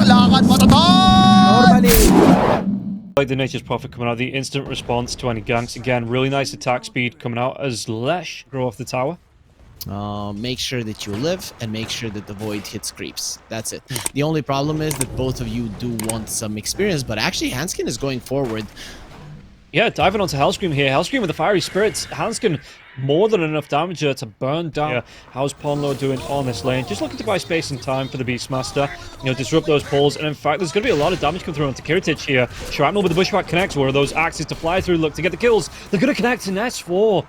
lakad matatag! Normally. Like the Nature's Prophet coming out, the instant response to any ganks. Again, really nice attack speed coming out as Lesh grow off the tower. Make sure that you live and make sure that the Void hits creeps. That's it. The only problem is that both of you do want some experience, but actually Hanskin is going forward. Yeah, diving onto Hellscream here. Hellscream with the Fiery Spirits. Hanskin, more than enough damage to burn down. Yeah. How's Ponlo doing on this lane? Just looking to buy space and time for the Beastmaster. You know, disrupt those pulls. And in fact, there's going to be a lot of damage coming through onto Kiritich here. Shrapnel with the Bushwhack connects. Where are those axes to fly through? Look to get the kills. They're going to connect in S4.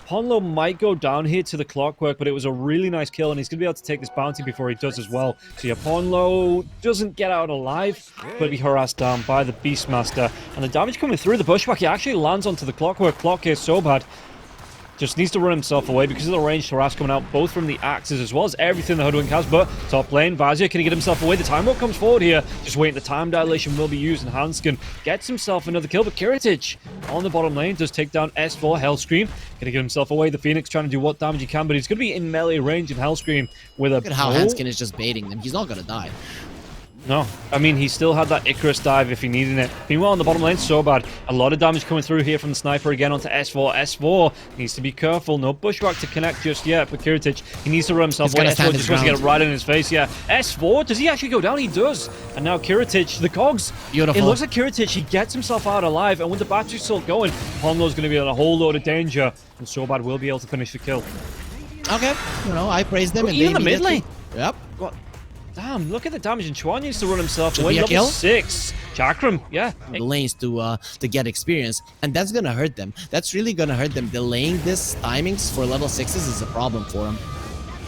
Ponlo might go down here to the Clockwork, but it was a really nice kill, and he's going to be able to take this bounty before he does as well. So yeah, Ponlo doesn't get out alive, but be harassed down by the Beastmaster. And the damage coming through the Bushwhack, he actually lands onto the Clockwork. Clock is so bad. Just needs to run himself away because of the ranged harass coming out, both from the axes as well as everything the Hoodwink has. But top lane, Vazia, can he get himself away? The Time Walk comes forward here. Just waiting, the time dilation will be used, and Hanskin gets himself another kill. But Kiritich on the bottom lane does take down S4. Hellscream can he get himself away? The Phoenix trying to do what damage he can, but he's going to be in melee range, and Hellscream with a Look at how Hanskin is just baiting them. He's not going to die. No, I mean, he still had that Icarus dive if he needed it. Meanwhile, on the bottom lane, so bad. A lot of damage coming through here from the Sniper again onto S4. S4 needs to be careful. No Bushwhack to connect just yet for Kiritich. He needs to run himself away. S4 just wants to get it right in his face, yeah. S4, does he actually go down? He does. And now Kiritich, the cogs. Beautiful. It looks like Kiritich, he gets himself out alive, and with the battery still going, Ponlo's going to be in a whole load of danger, and so bad will be able to finish the kill. Okay, you know, I praise them. But and even they the mid lane. Yep. What? Damn, look at the damage, and Chuan needs to run himself Should away. be a Level kill? 6. Chakram, yeah. The lanes to get experience, and that's gonna hurt them. That's really gonna hurt them. Delaying this timings for level 6s is a problem for them.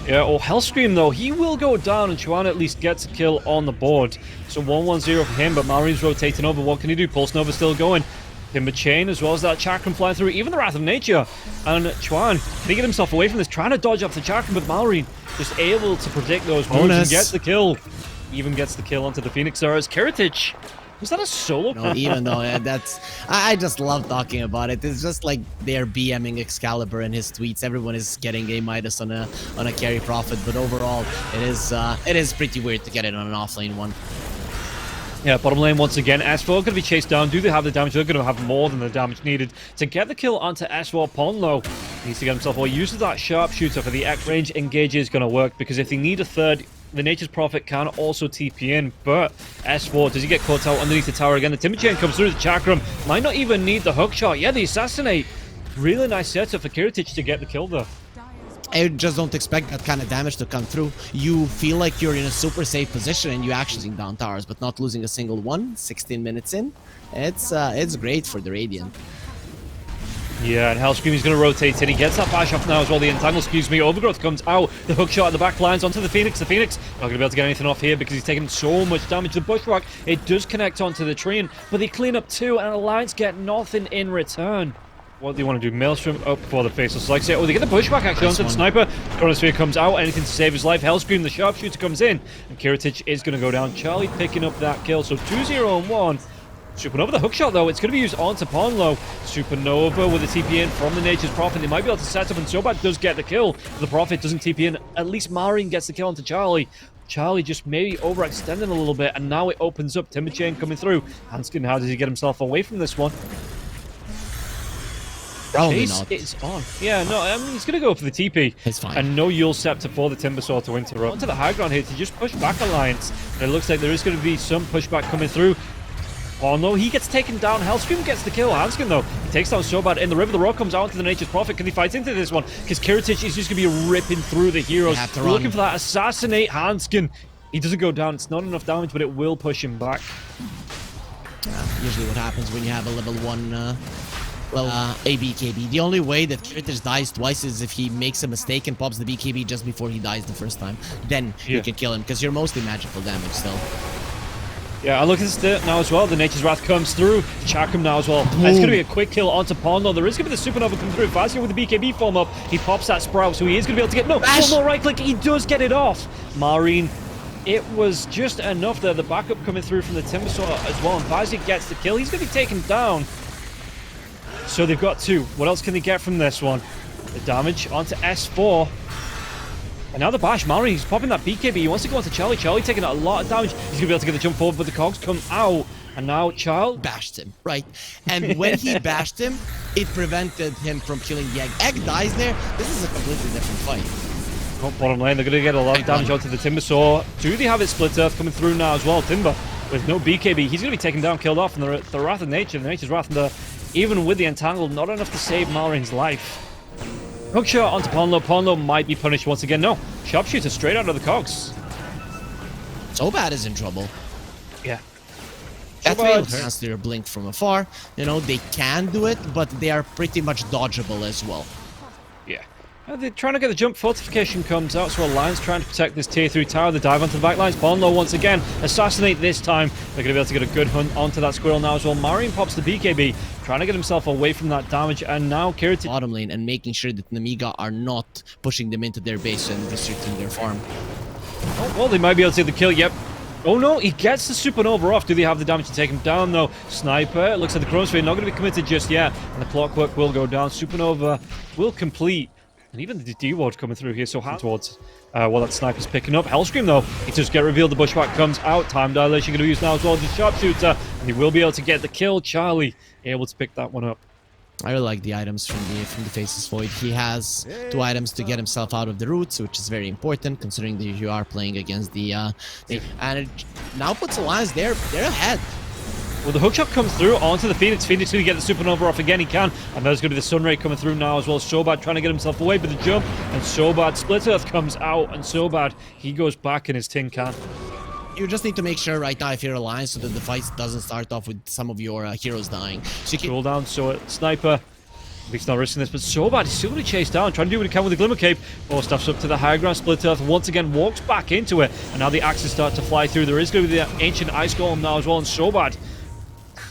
Yeah, or Hellscream though, he will go down, and Chuan at least gets a kill on the board. So 1-1-0 for him, but Mallory's rotating over. What can he do? Pulse Nova still going. Timber Chain, as well as that Chakram flying through, even the Wrath of Nature. And Chuan, can he get himself away from this? Trying to dodge off the Chakram, but Mallory just able to predict those moves and gets the kill. Even gets the kill onto the Phoenix Stars. Kiritich, was that a solo? No, even though that's... I just love talking about it. It's just like they're BMing Excalibur in his tweets. Everyone is getting a Midas on a carry profit, but overall, it is pretty weird to get it on an offlane one. Yeah, bottom lane once again. S4 going to be chased down. Do they have the damage? They're going to have more than the damage needed to get the kill onto S4. Ponlo needs to get himself away. Uses that sharpshooter for the X range. Engage is going to work because if they need a third, the Nature's Prophet can also TP in. But S4, does he get caught out underneath the tower again? The Timber Chain comes through the Chakram. Might not even need the hook shot. Yeah, the Assassinate. Really nice setup for Kiritich to get the kill there. I just don't expect that kind of damage to come through. You feel like you're in a super safe position and you actually down towers, but not losing a single one 16 minutes in. It's great for the Radiant. Yeah, and Hellscream is going to rotate in. He gets that bash off now as well. The Entangle, excuse me. Overgrowth comes out. The hook shot at the back lines onto the Phoenix. The Phoenix not going to be able to get anything off here because he's taking so much damage. The Bushwhack, it does connect onto the train, but they clean up too, and Alliance get nothing in return. What do you want to do? Maelstrom up before the Faceless Legs. Oh, they get the Bushwhack actually onto the Sniper. Chronosphere comes out. Anything to save his life. Hellscream, the Sharpshooter, comes in. And Kiritich is going to go down. Charlie picking up that kill. So 2-0 and 1. Supernova, the hookshot though, it's going to be used onto Ponlo. Supernova with a TP in from the Nature's Prophet. They might be able to set up, and Sobat does get the kill. The Prophet doesn't TP in. At least Marine gets the kill onto Charlie. Charlie just maybe overextending a little bit, and now it opens up. Timber Chain coming through. Hanskin, how does he get himself away from this one? Probably not. It's on. Yeah, no, I mean, he's going to go for the TP. It's fine. And no Yule Scepter for the Timbersaw to interrupt. Onto the high ground here to just push back Alliance. And it looks like there is going to be some pushback coming through. Oh no, he gets taken down. Hellscream gets the kill. Hanskin though, he takes down Sobat in the river. The rock comes out to the Nature's Prophet. Can he fight into this one? Because Kiritich is just going to be ripping through the heroes. Looking for that assassinate Hanskin. He doesn't go down. It's not enough damage, but it will push him back. Usually what happens when you have a level 1 a BKB. The only way that Kiritich dies twice is if he makes a mistake and pops the BKB just before he dies the first time. Then you can kill him, because you're mostly magical damage still. Yeah, I look at this now as well. The Nature's Wrath comes through. Chakram now as well. It's going to be a quick kill onto Ponlo. There is going to be the Supernova come through. Vazia with the BKB form up. He pops that Sprout, so he is going to be able to get... No, one more right click. He does get it off. Marine, it was just enough there. The backup coming through from the Timbersaw as well. And Vazia gets the kill. He's going to be taken down. So they've got two. What else can they get from this one? The damage onto S4. And now the bash, Mallory, he's popping that BKB. He wants to go onto Charlie. Charlie taking a lot of damage. He's going to be able to get the jump forward, but the cogs come out. And now Child bashed him, right? And when he bashed him, it prevented him from killing the egg. Egg dies there. This is a completely different fight. Oh, bottom lane, they're going to get a lot of damage onto the Timber Saw. Do they have his Split Earth coming through now as well? Timber with no BKB. He's going to be taken down, killed off. And the Wrath of Nature, the Nature's Wrath, and even with the Entangled, not enough to save Mallory's life. Hookshot onto Ponlo. Ponlo might be punished once again. No, Sharpshooter straight out of the cogs. Sobad is in trouble. Yeah. That failed chance to blink from afar. You know, they can do it, but they are pretty much dodgeable as well. Yeah. They're trying to get the jump. Fortification comes out, so Alliance trying to protect this tier 3 tower. They dive onto the back lines. Ponlo once again. Assassinate this time. They're going to be able to get a good hunt onto that squirrel now as well. Marion pops the BKB, trying to get himself away from that damage. And now Kiriti bottom lane and making sure that Nemiga are not pushing them into their base and restricting their farm. Oh, well, they might be able to take the kill. Yep. Oh no, he gets the Supernova off. Do they have the damage to take him down though? Sniper, looks like the Chronosphere not going to be committed just yet. And the Clockwork will go down. Supernova will complete. And even the D-Ward coming through here, so towards while that Sniper's picking up. Hellscream though, he just get revealed. The Bushwhack comes out. Time Dilation going to be used now as well. The Sharpshooter, and he will be able to get the kill. Charlie able to pick that one up. I really like the items from the Faceless Void. He has 2 items to get himself out of the roots, which is very important considering that you are playing against the and it now puts Alliance there. They're ahead. Well, the hookshot comes through onto the Phoenix. Phoenix going to get the Supernova off again. He can. And there's going to be the Sunray coming through now as well. Sobad trying to get himself away with the jump. And Sobad, Split Earth comes out. And Sobad, he goes back in his tin can. You just need to make sure right now if you're Alliance so that the fight doesn't start off with some of your heroes dying. So you can... Roll down, so Sniper, he's not risking this, but Sobad is still going to chase down, trying to do what he can with the Glimmer Cape. Stuffs up to the high ground. Split Earth once again walks back into it, and now the axes start to fly through. There is going to be the Ancient Ice Golem now as well, and Sobad,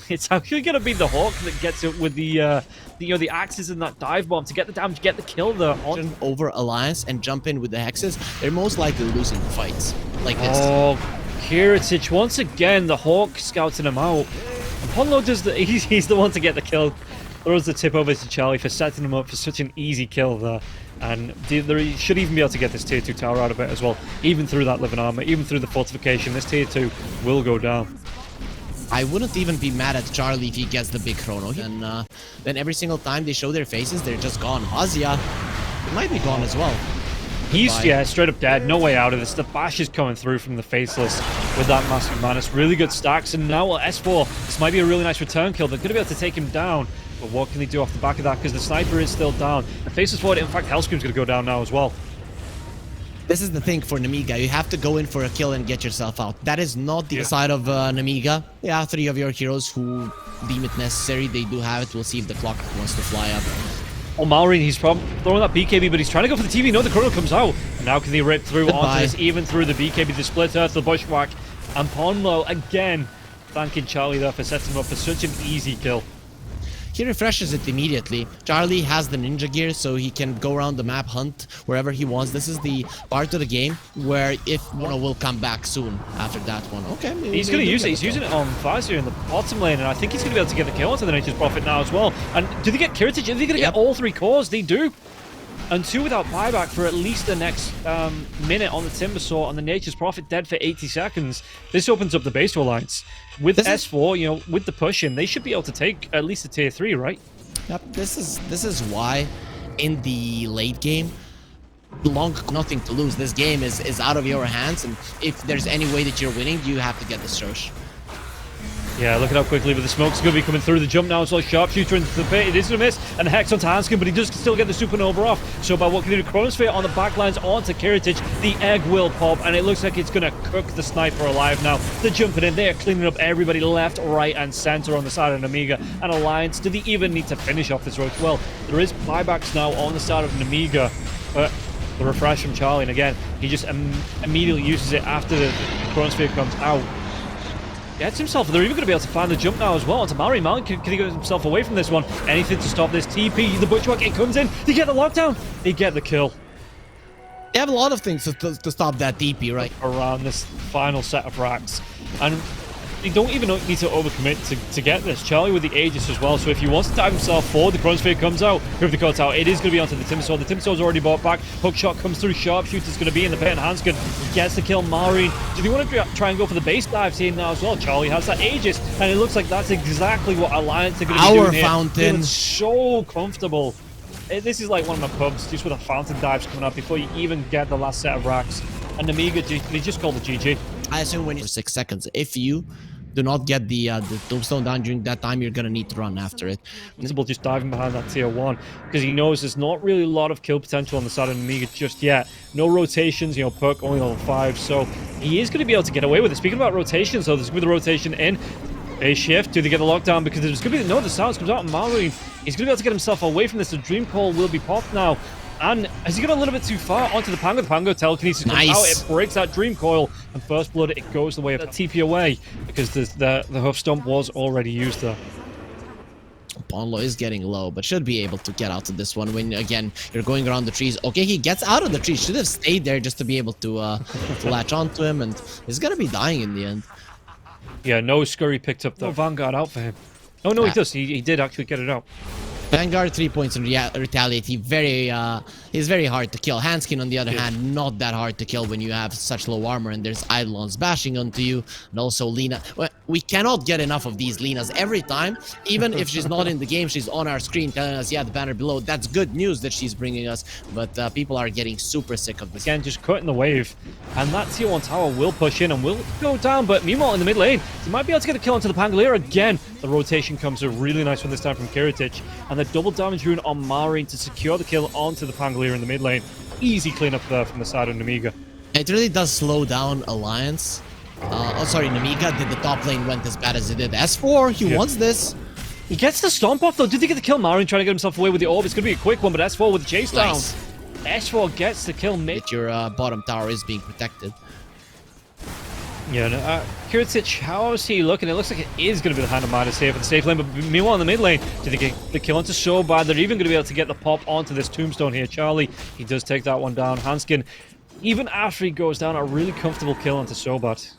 it's actually going to be the Hawk that gets it with the axes and that dive bomb to get the damage, get the kill there. Over Alliance and jump in with the hexes, they're most likely losing the fights like this. Oh, Kiritich once again, the Hawk scouting him out. And Ponlo does he's the one to get the kill. Throws the tip over to Charlie for setting him up for such an easy kill there. And he should even be able to get this tier 2 tower out of it as well. Even through that living armor, even through the fortification, this tier 2 will go down. I wouldn't even be mad at Charlie if he gets the big chrono. And then every single time they show their faces, they're just gone. Azia might be gone as well. He's, yeah, straight up dead. No way out of this. The bash is coming through from the Faceless with that massive Manus. Really good stacks. And now S4, this might be a really nice return kill. They're going to be able to take him down. But what can they do off the back of that? Because the Sniper is still down. The Faceless Void, in fact, Hellscream's going to go down now as well. This is the thing for Nemiga. You have to go in for a kill and get yourself out. That is not the side of Nemiga. Yeah, 3 of your heroes who deem it necessary. They do have it. We'll see if the clock wants to fly up. Oh, Mallory, he's throwing that BKB, but he's trying to go for the TV. No, the chrono comes out. And now can they rip through onto this, even through the BKB, the Split Earth, the Bushwhack, and Ponlo again thanking Charlie there for setting him up for such an easy kill. He refreshes it immediately. Charlie has the ninja gear, so he can go around the map, hunt wherever he wants. This is the part of the game where if one will come back soon after that one. Okay, he's going to use it. He's using it on Fazio in the bottom lane, and I think he's going to be able to get the kill onto the Nature's Prophet now as well. And do they get Kiritich? Are they going to get all 3 cores? They do. And 2 without buyback for at least the next minute on the Timber Saw, and the Nature's Prophet dead for 80 seconds. This opens up the base to Alliance. With S4, you know, with the push in, they should be able to take at least a tier 3, right? Yep, this is why in the late game, nothing to lose. This game is out of your hands, and if there's any way that you're winning, you have to get the Strosh. Yeah, look at how quickly, but the smoke's going to be coming through the jump now. So Sharpshooter into the pit. It is going to miss. And Hex onto Hanskin, but he does still get the Supernova off. So by what can he do? Chronosphere on the backlines onto Kiritich. The egg will pop, and it looks like it's going to cook the Sniper alive now. They're jumping in. They are cleaning up everybody left, right, and center on the side of Nemiga. And Alliance, do they even need to finish off this road? Well, there is buybacks now on the side of Nemiga. But the refresh from Charlie, and again, he just immediately uses it after the Chronosphere comes out. Gets himself. They're even going to be able to find the jump now as well onto Mallory. Mallory, can he get himself away from this one? Anything to stop this TP. The Bushwhack, it comes in. They get the lockdown. They get the kill. They have a lot of things to stop that DP, right? Around this final set of racks. And You don't even need to overcommit to get this. Charlie with the Aegis as well, so if he wants to dive himself forward, the Chronosphere comes out, whoever the cuts out, it is going to be onto the Timbersaw. The Timbersaw's already bought back. Hookshot comes through, Sharpshooter's going to be in the pit, and Hanskin gets to kill Marine. Do they want to try and go for the base dive here now as well? Charlie has that Aegis, and it looks like that's exactly what Alliance are going to be doing here. Fountain. Feeling so comfortable. This is like one of my pubs, just with the fountain dives coming up before you even get the last set of racks. And Nemiga, they just called the GG. I assume when you're 6 seconds, if you do not get the tombstone down during that time, you're gonna need to run after it. Invincible just diving behind that tier 1 because he knows there's not really a lot of kill potential on the side of Nemiga just yet. No rotations, you know, Puck only level 5, so he is going to be able to get away with it. Speaking about rotations, though, there's going to be the rotation in. A shift. Do they get the lockdown? Because there's going to be the sounds comes out on Marine. He's going to be able to get himself away from this. The Dream Call will be popped now. And has he got a little bit too far onto the Pango? The Pango telekinesis comes out. It breaks that Dream Coil. And First Blood, it goes the way of that TP away. Because the Hoof Stomp was already used there. Ponlo is getting low, but should be able to get out of this one when, again, you're going around the trees. Okay, he gets out of the tree. Should have stayed there just to be able to latch onto him. And he's going to be dying in the end. Yeah, no Scurry picked up the Vanguard out for him. Oh, no, he does. He did actually get it out. Vanguard 3 points in retaliate. He's very hard to kill. Hanskin, on the other hand, not that hard to kill when you have such low armor and there's Eidolons bashing onto you. And also Lina. Well, we cannot get enough of these Linas every time. Even if she's not in the game, she's on our screen telling us, yeah, the banner below. That's good news that she's bringing us. But people are getting super sick of this. Again, just cutting the wave. And that tier 1 tower will push in and will go down. But meanwhile, in the mid lane, he might be able to get a kill onto the Pangolier again. The rotation comes a really nice one this time from Kiritich. And the double damage rune on Marine to secure the kill onto the Pangolier in the mid lane. Easy cleanup there from the side of Nemiga. It really does slow down Alliance. Nemiga did the top lane went as bad as it did. S4, he wants this. He gets the stomp off though. Did he get the kill? Marine trying to get himself away with the orb. It's going to be a quick one, but S4 with the chase down. S4 gets the kill mid. Your bottom tower is being protected. Yeah, no, Kiritich, how is he looking? It looks like it is going to be the hand of Midas here for the safe lane, but meanwhile in the mid lane, do they get the kill onto Sobad? They're even going to be able to get the pop onto this tombstone here. Charlie, he does take that one down. Hanskin, even after he goes down, a really comfortable kill onto Sobad.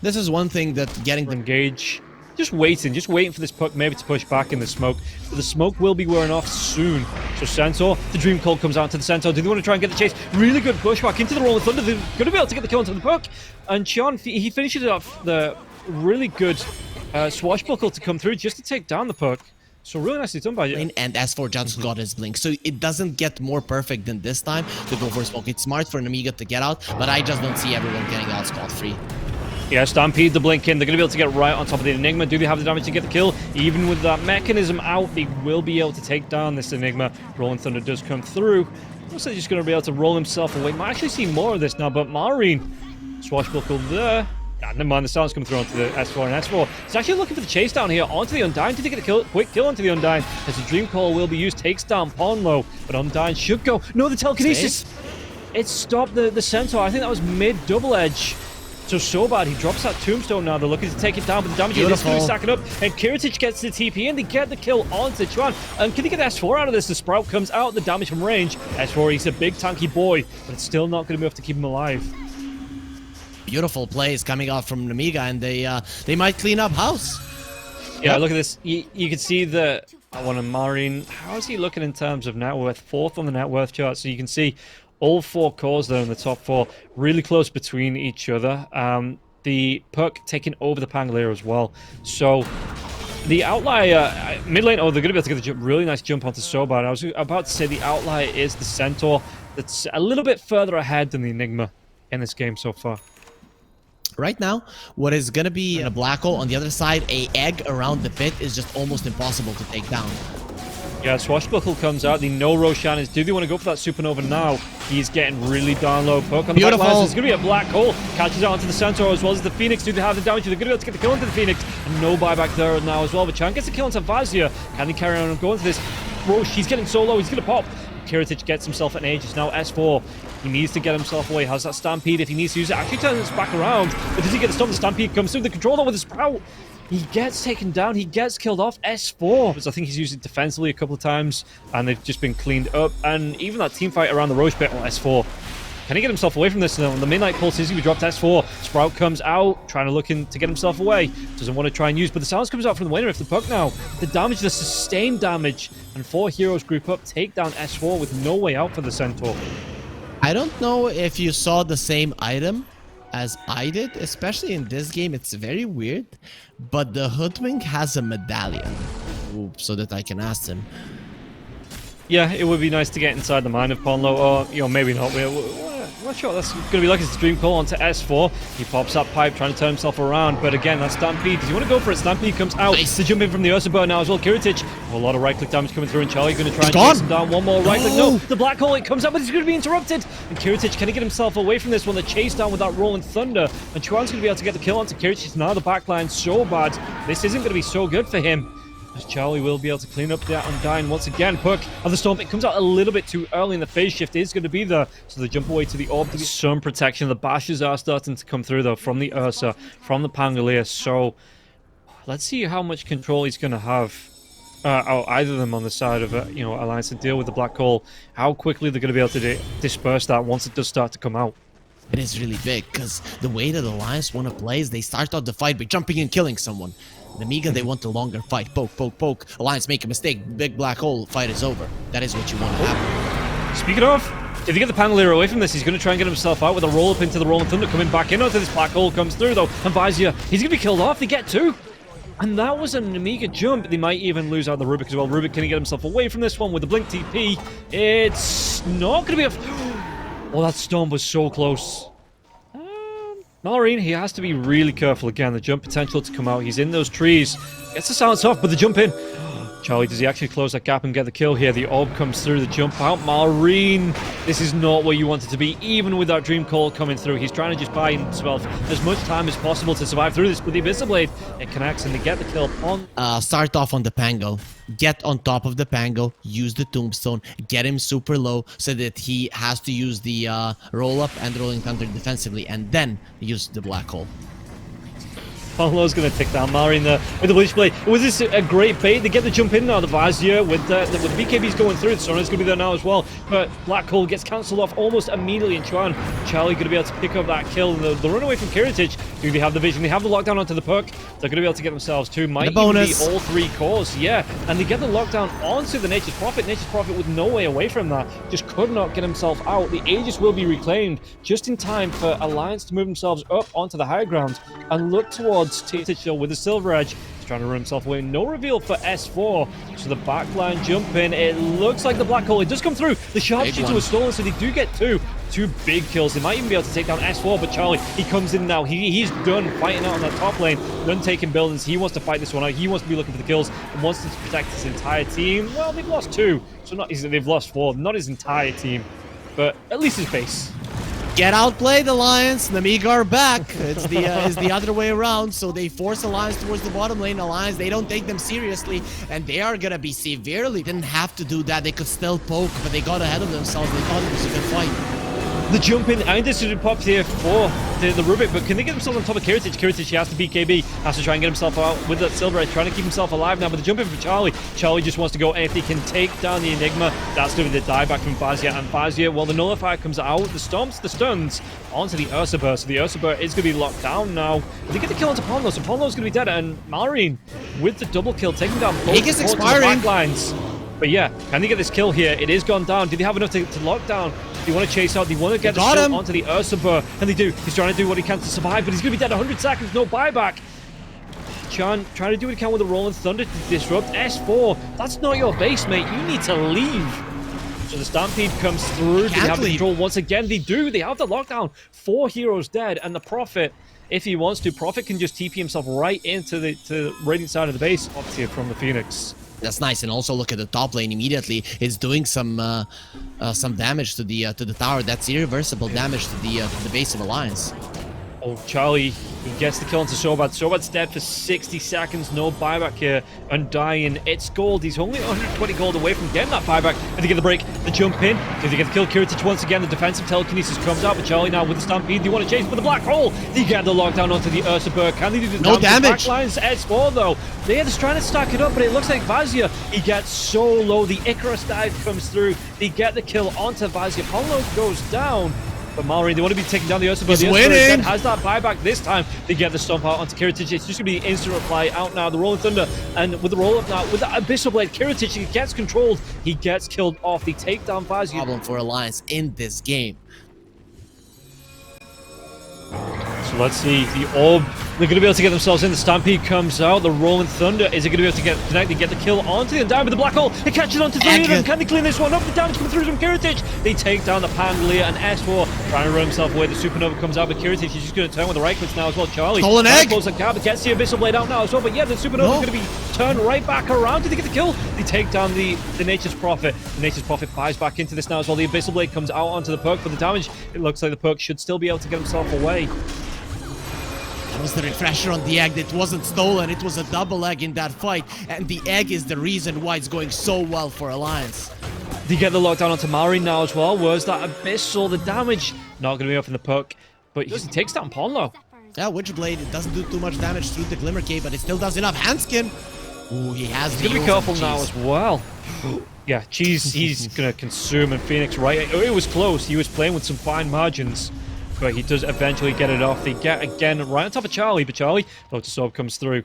This is one thing that getting them engage. Just waiting for this puck maybe to push back in the smoke. But the smoke will be wearing off soon. So Centaur, the Dream Call comes out to the Centaur. Do they want to try and get the chase? Really good pushback into the Rolling Thunder. They're going to be able to get the kill onto the puck. And Xion, he finishes off the really good swashbuckle to come through just to take down the puck. So really nicely done by you. And S4 just got his blink. So it doesn't get more perfect than this time to go for smoke. It's smart for Nemiga to get out, but I just don't see everyone getting out scot-free. Yeah, Stampede the blink in. They're going to be able to get right on top of the Enigma. Do they have the damage to get the kill? Even with that mechanism out, they will be able to take down this Enigma. Rolling Thunder does come through. Looks like he's just going to be able to roll himself away. Might actually see more of this now, but Marine, swashbuckle there. Never mind, the sound's coming through onto the S4 and S4. He's actually looking for the chase down here onto the Undying. Did he get a kill? Quick kill onto the Undying as the Dream Call will be used. Takes down Ponlo, but Undying should go. No, the telekinesis. It stopped the Centaur. I think that was mid double edge. So Sobad, he drops that tombstone now. They're looking to take it down, but the damage is going to stack it up. And Kiritich gets the TP in. They get the kill onto Chuan. And can he get S4 out of this? The Sprout comes out, the damage from range. S4, he's a big tanky boy, but it's still not going to be enough to keep him alive. Beautiful plays coming out from Nemiga, and they might clean up house. Yeah, look at this. You can see the one of Marine. How is he looking in terms of net worth? 4th on the net worth chart. So you can see all 4 cores there in the top 4, really close between each other. The Puck taking over the Pangolier as well. So the outlier, mid lane, they're going to be able to get a really nice jump onto Sobad. I was about to say the outlier is the Centaur. That's a little bit further ahead than the Enigma in this game so far. Right now, what is going to be in a black hole, on the other side, a egg around the pit is just almost impossible to take down. Yeah, Swashbuckle comes out. The no Roshan is. Do they want to go for that Supernova now? He's getting really down low. Poke on the back lines. It's going to be a black hole. Catches out onto the Centaur as well as the Phoenix. Do they have the damage? They're going to be able to get the kill onto the Phoenix. And no buyback there now as well. But Chan gets the kill onto Vazia. Can he carry on and go into this? Roche, he's getting so low. He's going to pop. Kiritich gets himself an Aegis. Now S4. He needs to get himself away. Has that Stampede if he needs to use it. Actually turns back around. But does he get the stop? The Stampede comes through. The control on with the Sprout. He gets taken down. He gets killed off. S4. I think he's used it defensively a couple of times, and they've just been cleaned up. And even that team fight around the Roche pit on S4. Can he get himself away from this? Now, the Midnight Pulse is going to be dropped S4. Sprout comes out, trying to look in to get himself away. Doesn't want to try and use, but the silence comes out from the winner of the puck now. The damage, the sustained damage, and 4 heroes group up, take down S4 with no way out for the Centaur. I don't know if you saw the same item as I did, especially in this game. It's very weird, but the Hoodwink has a medallion. Ooh, so that I can ask him. Yeah, it would be nice to get inside the mind of Ponlo, or maybe not. We're not sure that's going to be like his dream call onto S4. He pops up pipe, trying to turn himself around, but again, that's Stampede. Does he want to go for it? Stampede comes out to jump in from the Ursa now as well. Kiritich, a lot of right-click damage coming through, and Charlie going to try and chase him down. One more right-click. No, the black hole, it comes up, but he's going to be interrupted. And Kiritich, can he get himself away from this one? The chase down with that rolling thunder, and Chuan's going to be able to get the kill onto Kiritich. Now the backline so bad. This isn't going to be so good for him, as Charlie will be able to clean up that Undying once again. Puck of the Storm, it comes out a little bit too early, and the phase shift is going to be there. So the jump away to the orb to get some protection. The bashes are starting to come through, though, from the Ursa, from the Pangolier. So let's see how much control he's going to have. Either of them on the side of Alliance to deal with the black hole. How quickly they're going to be able to disperse that once it does start to come out. It is really big, because the way that Alliance want to play is they start out the fight by jumping and killing someone. Nemiga, they want the longer fight. Poke, poke, poke. Alliance make a mistake. Big black hole. Fight is over. That is what you want to happen. Speaking of, if you get the Pangolier away from this, he's going to try and get himself out with a roll up into the Rolling Thunder. Coming back in onto this black hole comes through, though. And Vizier, he's going to be killed off. They get 2. And that was a Nemiga jump. They might even lose out the Rubik as well. Rubik, can he get himself away from this one with the Blink TP? It's not going to be a... Oh, that Storm was so close. Malorine, he has to be really careful again. The jump potential to come out. He's in those trees. Gets the silence off, but the jump in. Charlie, does he actually close that gap and get the kill here? The orb comes through, the jump out. Malorine, this is not where you want it to be, even with that dream call coming through. He's trying to just buy himself as much time as possible to survive through this. But the Abyssal Blade, it connects and they get the kill on. Start off on the Pango. Get on top of the Pango. Use the Tombstone. Get him super low so that he has to use the roll-up and Rolling Thunder defensively. And then use the Black Hole. Paulo's going to take down Malorine there with the Bleach Blade. Was this a great bait? They get the jump in now. The Vizier with the BKBs going through. The Sonor's going to be there now as well. But Black Hole gets cancelled off almost immediately. And Chuan, Charlie going to be able to pick up that kill. And the run away from Kiritich. Do they have the vision? They have the lockdown onto the puck. They're going to be able to get themselves 2. Might even be all 3 cores. Yeah. And they get the lockdown onto the Nature's Prophet. Nature's Prophet with no way away from that. Just could not get himself out. The Aegis will be reclaimed just in time for Alliance to move themselves up onto the high ground and look towards Titich with the Silver Edge. He's trying to run himself away. No reveal for S4. So the backline jump in. It looks like the Black Hole. It does come through. The Sharpshooter was stolen, so they do get 2 big kills. They might even be able to take down S4, but Charlie, he comes in now. He's done fighting out on that top lane, done taking buildings. He wants to fight this one out. He wants to be looking for the kills and wants to protect his entire team. Well, they've lost 2, so they've lost 4. Not his entire team, but at least his base. Get outplayed, Alliance. Nemiga are back. It's the other way around. So they force Alliance towards the bottom lane. Alliance, they don't take them seriously, and they are gonna be severely. Didn't have to do that. They could still poke, but they got ahead of themselves. They thought it was a good fight. The jump in, and this is popped here for the Rubik, but can they get themselves on top of Kiritich? Kiritich, he has to BKB, has to try and get himself out with that Silver Edge, trying to keep himself alive now, but the jump in for Charlie. Charlie just wants to go, and if he can take down the Enigma, that's going to be the dieback from Vizier, and Vizier, well, the Nullifier comes out, the Stomps, the Stuns, onto the Ursa Burst, so the Ursa Burst is going to be locked down now. But they get the kill onto Ponlo, so Ponlo's going to be dead, and Malorine, with the double kill, taking down both Aegis expiring. Backlines. But yeah, can they get this kill here? It is gone down. Do they have enough to lock down? They want to chase out. They want to get the shot onto the Ursa Burr. And they do. He's trying to do what he can to survive, but he's going to be dead 100 seconds. No buyback. Chan trying to do what he can with the Rolling Thunder to disrupt. S4, that's not your base, mate. You need to leave. So the Stampede comes through. They have the control once again. They do. They have the lockdown. 4 heroes dead. And the Prophet, if he wants to, Prophet can just TP himself right into the Radiant side of the base. Obviously from the Phoenix. That's nice, and also look at the top lane immediately. It's doing some damage to the tower. That's irreversible damage to the base of Alliance. Oh, Charlie, he gets the kill onto Sobat. Sobat's dead for 60 seconds. No buyback here. Undying. It's gold. He's only 120 gold away from getting that buyback. Did they get the break? The jump in. Did they get the kill? Kiritich once again. The defensive telekinesis comes out. But Charlie now with the Stampede. They want to chase for the Black Hole. They get the lockdown onto the Ursa Burr. Can they do the no damage? Backlines. S4 though. They're just trying to stack it up, but it looks like Vizier, he gets so low. The Icarus dive comes through. They get the kill onto Vizier. Ponlo goes down. But Mallory, they want to be taking down the Ursa, but He's the winning. Ursa has that buyback this time. They get the stomp out onto Kiritich. It's just going to be instant reply out now. The Rolling Thunder, and with the roll up now, with the Abyssal Blade, Kiritich, he gets controlled. He gets killed off. They take down Vazia. Problem for Alliance in this game. So let's see, the orb, they're going to be able to get themselves in. The Stampede comes out, the Rolling Thunder, is it going to be able to get connected, get the kill onto the Undying with the Black Hole? It catches onto three of them. Can they clean this one up? The damage coming through from Kiritich. They take down the Pangolier and S4, trying to run himself away. The Supernova comes out, but Kiritich is just going to turn with the right clicks now as well. Charlie, stolen egg. Close the gap, gets the Abyssal Blade out now as well, but yeah, the Supernova is going to be turned right back around. Did they get the kill? They take down the Nature's Prophet. The Nature's Prophet buys back into this now as well. The Abyssal Blade comes out onto the perk for the damage. It looks like the perk should still be able to get himself away. That was the refresher on the egg that wasn't stolen. It was a double egg in that fight, and the egg is the reason why it's going so well for Alliance. They get the lockdown onto Mari now as well. Where's that Abyssal? The damage not going to be up in the perk, but he takes down Ponlo. Yeah, Witchblade, it doesn't do too much damage through the Glimmer Cape, but it still does enough. Handskin! Ooh, he has He's going to be careful now as well. Yeah, Cheese, he's going to consume, and Phoenix, right? It was close. He was playing with some fine margins, but he does eventually get it off. They get again right on top of Charlie, but Charlie, Lotus Orb comes through.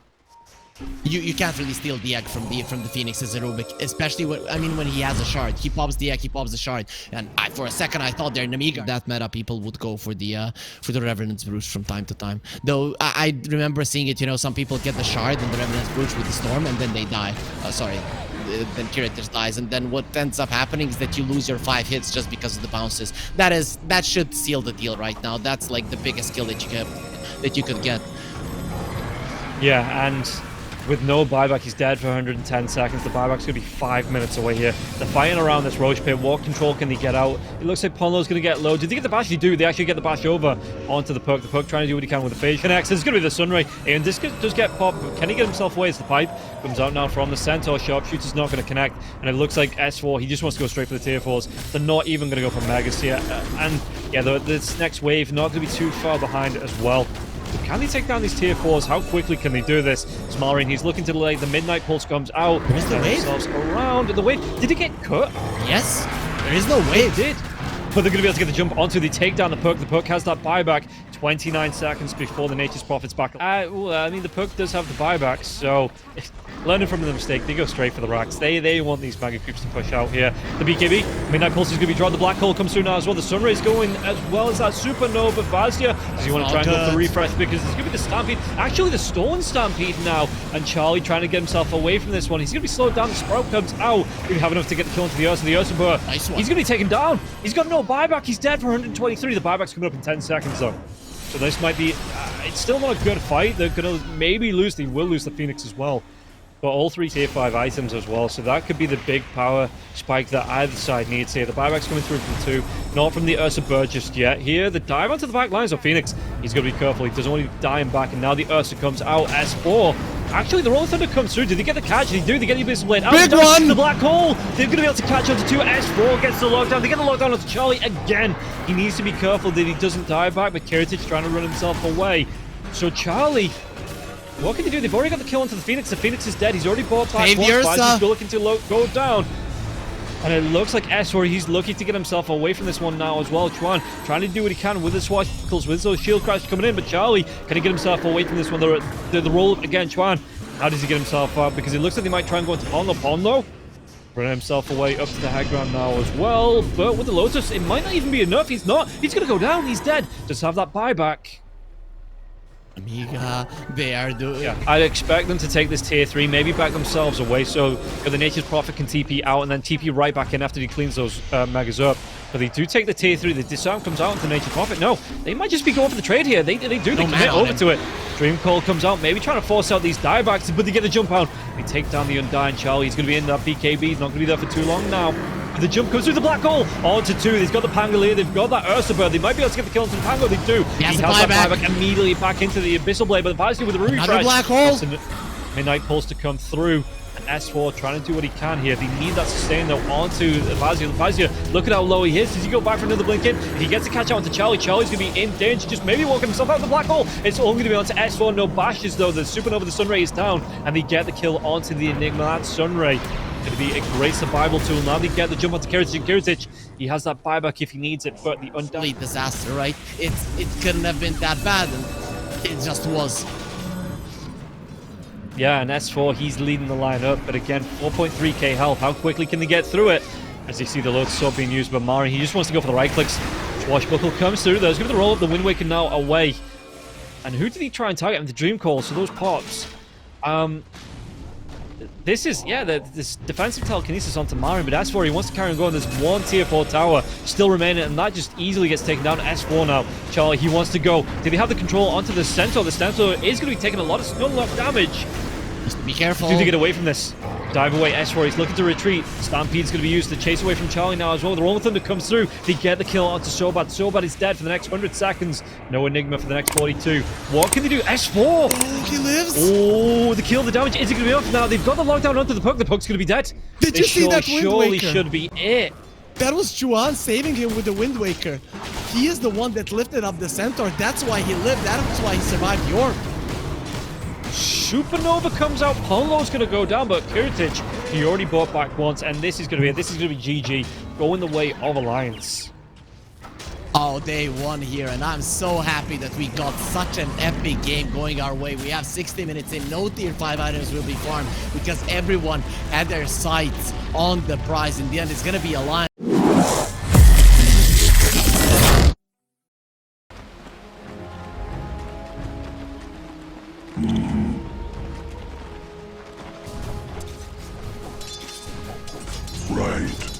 You can't really steal the egg from the Phoenix as a Rubik, especially when he has a shard. He pops the egg, he pops the shard, and for a second I thought they're Nemiga. That meta, people would go for the Revenant's Brooch from time to time. Though I remember seeing it, you know, some people get the shard and the Revenant's Brooch with the storm, and then they die. Then Kiritich dies, and then what ends up happening is that you lose your 5 hits just because of the bounces. That should seal the deal right now. That's like the biggest kill that you could get. Yeah, and with no buyback, he's dead for 110 seconds. The buyback's going to be 5 minutes away here. They're fighting around this Roach Pit. What control can they get out? It looks like Ponlo's going to get low. Did they get the bash? They do. They actually get the bash over onto the perk. The perk trying to do what he can with the phase connects. It's going to be the Sunray. And this does get popped. Can he get himself away as the pipe comes out now from the Centaur? Sharpshooter's not going to connect. And it looks like S4, he just wants to go straight for the tier 4s. They're not even going to go for Megas here. And yeah, this next wave not going to be too far behind as well. So can they take down these tier 4s? How quickly can they do this? Smalring, he's looking to delay. The Midnight Pulse comes out. Where's the wave? Around. The wave. Did it get cut? Yes. There is no wave. It did. But they're going to be able to get the jump onto. They take down the perk. The perk has that buyback. 29 seconds before the Nature's Prophet's back. Well, I mean, the perk does have the buyback, so learning from the mistake, they go straight for the racks. They want these Mega Creeps to push out here. The BKB, Midnight Pulse is going to be dropped. The Black Hole comes through now as well. The Sunray is going as well as that Supernova. Vazia, does he want to try and go for the refresh? Because it's going to be the Stampede. Actually, the Stolen Stampede now. And Charlie trying to get himself away from this one. He's going to be slowed down. The Sprout comes out. We have enough to get the kill into the Ursa. The Ursa, nice one. He's going to be taken down. He's got no buyback. He's dead for 123. The buyback's coming up in 10 seconds, though. So this might be, it's still not a good fight. They're going to maybe lose. They will lose the Phoenix as well. But all 3 tier 5 items as well. So that could be the big power spike that either side needs here. The buyback's coming through from 2. Not from the Ursa Bird just yet. Here, the dive onto the back lines of Phoenix. He's going to be careful. He doesn't want to be dying back. And now the Ursa comes out. S4. Actually, the Rolling Thunder comes through. Did they get the catch? They do. They get the Abyssal Blade out. Big one! The Black Hole. They're going to be able to catch onto 2. S4 gets the lockdown. They get the lockdown onto Charlie again. He needs to be careful that he doesn't die back. But Kiritich trying to run himself away. So Charlie, what can they do? They've already got the kill onto the Phoenix. The Phoenix is dead. He's already bought back. He's still looking to go down. And it looks like S4, he's looking to get himself away from this one now as well. Chuan trying to do what he can with his swashbuckles, with those shield crashes coming in. But Charlie, can he get himself away from this one? The roll up again, Chuan. How does he get himself up? Because it looks like they might try and go into Ponlo. Ponlo running himself away up to the high ground now as well. But with the Lotus, it might not even be enough. He's not. He's going to go down. He's dead. Just have that buyback. Amiga, they are doing... Yeah, I'd expect them to take this tier 3, maybe back themselves away so the Nature's Prophet can TP out and then TP right back in after he cleans those Megas up. But they do take the tier 3, the disarm comes out into Nature's Prophet. No, they might just be going for the trade here. They commit over to it. Dream Call comes out, maybe trying to force out these diebacks, but they get the jump out. They take down the Undying Charlie. He's going to be in that BKB. He's not going to be there for too long now. The jump comes through the Black Hole onto 2. They've got the Pangolier. They've got that Ursa Bird. They might be able to get the kill into the Pango. They do. He has that buyback immediately back into the Abyssal Blade, but the Vazia with the refresh. Another Black Hole. Midnight Pulse to come through. And S4 trying to do what he can here. They need that sustain though onto Vazia. Vazia, look at how low he is. Does he go back for another blink in? If he gets a catch out onto Charlie, Charlie's going to be in danger. Just maybe walking himself out of the Black Hole. It's only going to be onto S4. No bashes though. The Supernova, the Sunray is down. And they get the kill onto the Enigma. That Sunray going to be a great survival tool. Now they get the jump onto Kiritich, and Kiritich, he has that buyback if he needs it, but the Complete disaster, right? It couldn't have been that bad, and it just was. Yeah, and S4, he's leading the lineup, but again, 4.3k health. How quickly can they get through it? As you see the load sword being used by Mari, he just wants to go for the right clicks. Swashbuckle comes through. There's going to roll up the Wind Waker now away. And who did he try and target? The Dream Call, so those pops. This is, yeah, this defensive telekinesis onto Marin, but S4, he wants to carry on going. There's one tier 4 tower still remaining, and that just easily gets taken down. S4 now. Charlie, he wants to go. Did he have the control onto the Centaur? The Centaur is going to be taking a lot of stun lock damage. Be careful. Do they get away from this? Dive away, S4, he's looking to retreat. Stampede's going to be used to chase away from Charlie now as well. The Rolling Thunder comes through. They get the kill onto Sobat. Sobat is dead for the next 100 seconds. No Enigma for the next 42. What can they do? S4! Oh, he lives! Oh, the kill, the damage. Is it going to be enough now? They've got the lockdown onto the Puck. The Puck's going to be dead. Did you see that Wind surely Waker? Should be it. That was Juan saving him with the Wind Waker. He is the one that lifted up the Centaur. That's why he lived. That's why he survived the orb. Supernova comes out. Ponlo's going to go down, but Kiritich, he already bought back once, and this is going to be it. This is going to be GG, going the way of Alliance. Oh, they won here, and I'm so happy that we got such an epic game going our way. We have 60 minutes in. No tier 5 items will be farmed because everyone had their sights on the prize. In the end, it's going to be Alliance. Right.